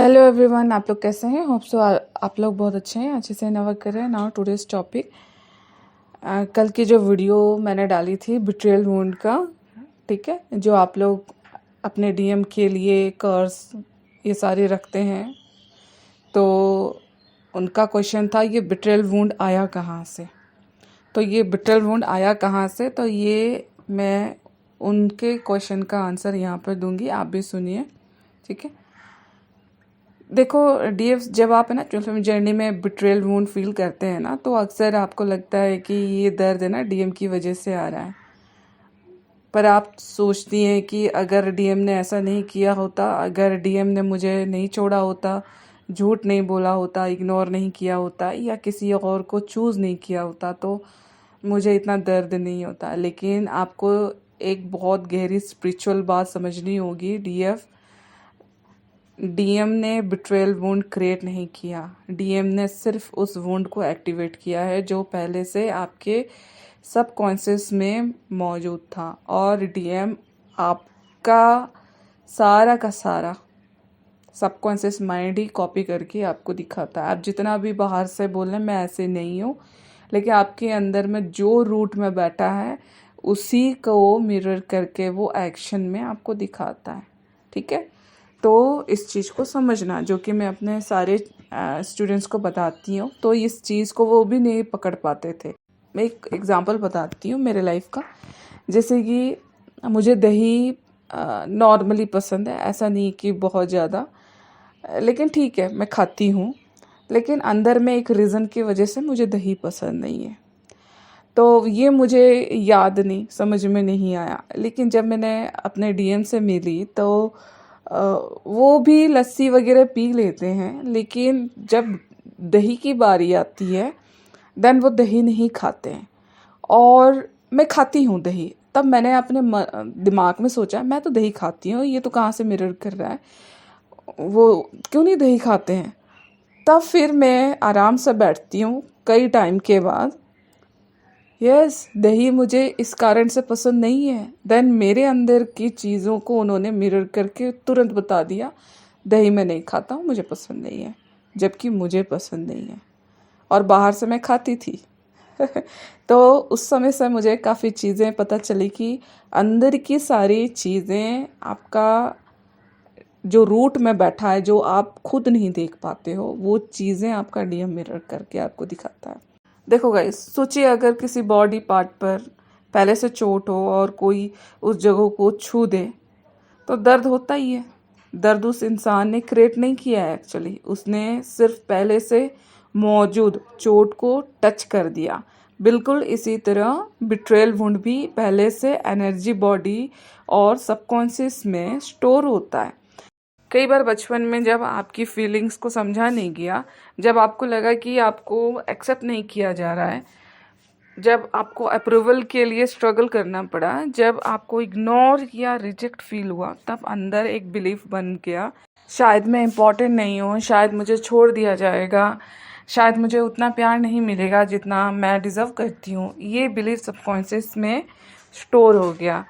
Hello everyone, आप लोग कैसे हैं? होप सो आप लोग बहुत अच्छे हैं, अच्छे से वर्क कर रहे हैं। नाउ टुडेज टॉपिक, कल की जो वीडियो मैंने डाली थी बिट्रियल वुंड का, ठीक है, जो आप लोग अपने डीएम के लिए कर्स ये सारे रखते हैं, तो उनका क्वेश्चन था ये बिट्रियल वुंड आया कहाँ से। तो ये बिट्रियल वुंड आया कहाँ से, तो ये मैं उनके क्वेश्चन का आंसर यहाँ पर दूंगी, आप भी सुनिए, ठीक है। देखो डीएफ, जब आप है ना 12वीं जर्नी में बिट्रेयल वुंड फील करते हैं ना, तो अक्सर आपको लगता है कि ये दर्द है ना डीएम की वजह से आ रहा है। पर आप सोचती हैं कि अगर डीएम ने ऐसा नहीं किया होता, अगर डीएम ने मुझे नहीं छोड़ा होता, झूठ नहीं बोला होता, इग्नोर नहीं किया होता, या किसी और को चूज़ नहीं किया होता, तो मुझे इतना दर्द नहीं होता। लेकिन आपको एक बहुत गहरी स्पिरिचुअल बात समझनी होगी। डीएम ने बिट्रेयल वुंड क्रिएट नहीं किया, डीएम ने सिर्फ उस वुंड को एक्टिवेट किया है जो पहले से आपके सबकॉन्शियस में मौजूद था। और डीएम आपका सारा का सारा सबकॉन्शियस माइंड ही कॉपी करके आपको दिखाता है। आप जितना भी बाहर से बोलें मैं ऐसे नहीं हूँ, लेकिन आपके अंदर में जो रूट में बैठा है उसी को मिरर करके वो एक्शन में आपको दिखाता है, ठीक है। तो इस चीज़ को समझना, जो कि मैं अपने सारे स्टूडेंट्स को बताती हूँ, तो इस चीज़ को वो भी नहीं पकड़ पाते थे। मैं एक एग्जांपल बताती हूँ मेरे लाइफ का। जैसे कि मुझे दही नॉर्मली पसंद है, ऐसा नहीं कि बहुत ज़्यादा, लेकिन ठीक है मैं खाती हूँ। लेकिन अंदर में एक रीज़न की वजह से मुझे दही पसंद नहीं है, तो ये मुझे याद नहीं, समझ में नहीं आया। लेकिन जब मैंने अपने डीएम से मिली तो वो भी लस्सी वगैरह पी लेते हैं, लेकिन जब दही की बारी आती है देन वो दही नहीं खाते हैं। और मैं खाती हूँ दही, तब मैंने अपने दिमाग में सोचा मैं तो दही खाती हूँ, ये तो कहाँ से मिरर कर रहा है, वो क्यों नहीं दही खाते हैं। तब फिर मैं आराम से बैठती हूँ कई टाइम के बाद, यस दही मुझे इस कारण से पसंद नहीं है। देन मेरे अंदर की चीज़ों को उन्होंने मिरर करके तुरंत बता दिया दही मैं नहीं खाता हूँ, मुझे पसंद नहीं है, जबकि मुझे पसंद नहीं है और बाहर से मैं खाती थी। तो उस समय से मुझे काफ़ी चीज़ें पता चली कि अंदर की सारी चीज़ें आपका जो रूट में बैठा है, जो आप खुद नहीं देख पाते हो, वो चीज़ें आपका डीएम मिरर करके आपको दिखाता है। देखो गाइस, सोचिए अगर किसी बॉडी पार्ट पर पहले से चोट हो और कोई उस जगह को छू दे तो दर्द होता ही है। दर्द उस इंसान ने क्रिएट नहीं किया है, एक्चुअली उसने सिर्फ पहले से मौजूद चोट को टच कर दिया। बिल्कुल इसी तरह बिट्रेयल वुंड भी पहले से एनर्जी बॉडी और सबकॉन्शियस में स्टोर होता है। कई बार बचपन में जब आपकी फीलिंग्स को समझा नहीं गया, जब आपको लगा कि आपको एक्सेप्ट नहीं किया जा रहा है, जब आपको अप्रूवल के लिए स्ट्रगल करना पड़ा, जब आपको इग्नोर या रिजेक्ट फील हुआ, तब अंदर एक बिलीफ बन गया शायद मैं इम्पोर्टेंट नहीं हूँ, शायद मुझे छोड़ दिया जाएगा, शायद मुझे उतना प्यार नहीं मिलेगा जितना मैं डिज़र्व करती हूँ। ये बिलीफ सबकॉन्शियस में स्टोर हो गया।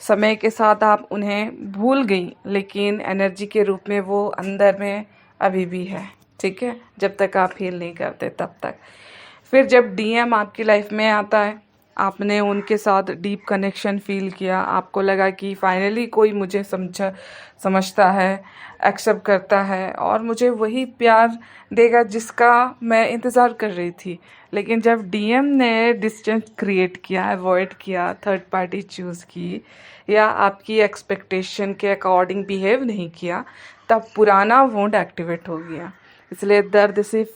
समय के साथ आप उन्हें भूल गई, लेकिन एनर्जी के रूप में वो अंदर में अभी भी है, ठीक है, जब तक आप हील नहीं करते तब तक। फिर जब डीएम आपकी लाइफ में आता है, आपने उनके साथ डीप कनेक्शन फील किया, आपको लगा कि फाइनली कोई मुझे समझता है, एक्सेप्ट करता है और मुझे वही प्यार देगा जिसका मैं इंतज़ार कर रही थी। लेकिन जब डीएम ने डिस्टेंस क्रिएट किया, अवॉइड किया, थर्ड पार्टी चूज़ की या आपकी एक्सपेक्टेशन के अकॉर्डिंग बिहेव नहीं किया, तब पुराना वुंड एक्टिवेट हो गया। इसलिए दर्द सिर्फ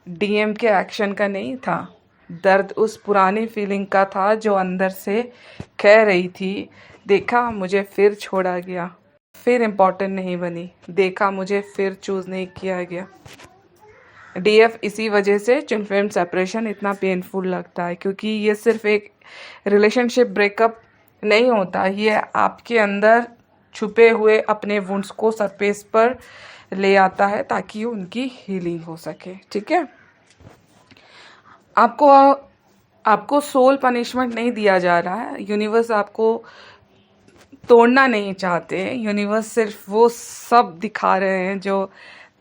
डीएम के एक्शन का नहीं था, दर्द उस पुरानी फीलिंग का था जो अंदर से कह रही थी देखा मुझे फिर छोड़ा गया, फिर इम्पोर्टेंट नहीं बनी, देखा मुझे फिर चूज़ नहीं किया गया। डीएफ इसी वजह से ट्विन फ्लेम सेपरेशन इतना पेनफुल लगता है, क्योंकि ये सिर्फ एक रिलेशनशिप ब्रेकअप नहीं होता, ये आपके अंदर छुपे हुए अपने वुंड्स को सरफेस पर ले आता है ताकि उनकी हीलिंग हो सके, ठीक है। आपको सोल पनिशमेंट नहीं दिया जा रहा है, यूनिवर्स आपको तोड़ना नहीं चाहते, यूनिवर्स सिर्फ वो सब दिखा रहे हैं जो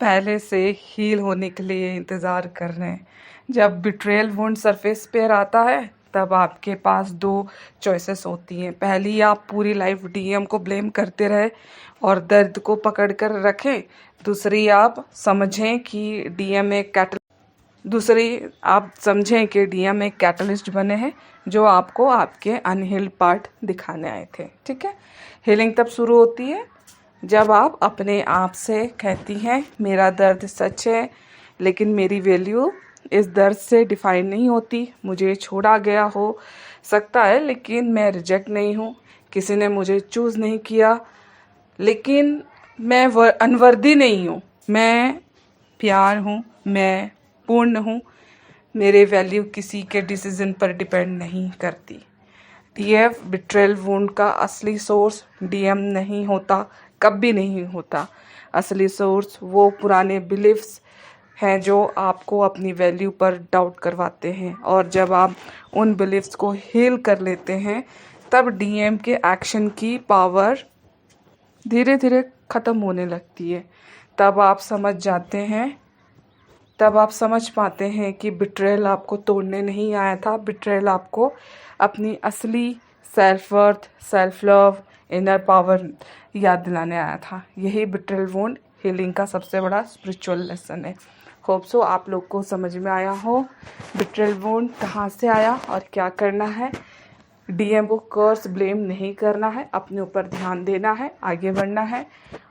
पहले से हील होने के लिए इंतज़ार कर रहे हैं। जब बिट्रेयल वुंड सरफेस पर आता है तब आपके पास दो चॉइसेस होती हैं। पहली, आप पूरी लाइफ डीएम को ब्लेम करते रहे और दर्द को पकड़ कर रखें। दूसरी, आप समझें कि डीएम एक कैटलिस्ट बने हैं जो आपको आपके अनहील्ड पार्ट दिखाने आए थे। ठीक है, हीलिंग तब शुरू होती है जब आप अपने आप से कहती हैं, मेरा दर्द सच है लेकिन मेरी वैल्यू इस दर्द से डिफाइन नहीं होती। मुझे छोड़ा गया हो सकता है लेकिन मैं रिजेक्ट नहीं हूँ। किसी ने मुझे चूज़ नहीं किया लेकिन मैं अनवर्दी नहीं हूँ। मैं प्यार हूँ, मैं पूर्ण हूँ। मेरे वैल्यू किसी के डिसीजन पर डिपेंड नहीं करती। डीएफ बिट्रेयल वुंड का असली सोर्स डीएम नहीं होता, कभी नहीं होता। असली सोर्स वो पुराने बिलीफ्स हैं जो आपको अपनी वैल्यू पर डाउट करवाते हैं, और जब आप उन बिलीफ्स को हील कर लेते हैं तब डीएम के एक्शन की पावर धीरे धीरे ख़त्म होने लगती है। तब आप समझ पाते हैं कि बिट्रेयल आपको तोड़ने नहीं आया था। बिट्रेयल आपको अपनी असली self worth, self love, inner power याद दिलाने आया था। यही बिट्रेयल वुंड हीलिंग का सबसे बड़ा स्पिरिचुअल लेसन है। होप सो आप लोग को समझ में आया हो बिट्रेयल वुंड कहाँ से आया और क्या करना है। डीएम को कर्स ब्लेम नहीं करना है, अपने ऊपर ध्यान देना है, आगे बढ़ना है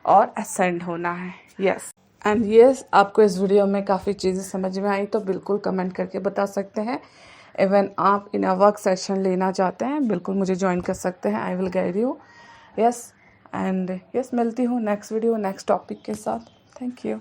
और असेंड होना है। यस एंड यस, आपको इस वीडियो में काफ़ी चीज़ें समझ में आई तो बिल्कुल कमेंट करके बता सकते हैं। इवन आप इन वर्क सेशन लेना चाहते हैं, बिल्कुल मुझे ज्वाइन कर सकते हैं। I will guide you. Yes and yes, मिलती हूँ नेक्स्ट वीडियो नेक्स्ट टॉपिक के साथ। Thank you.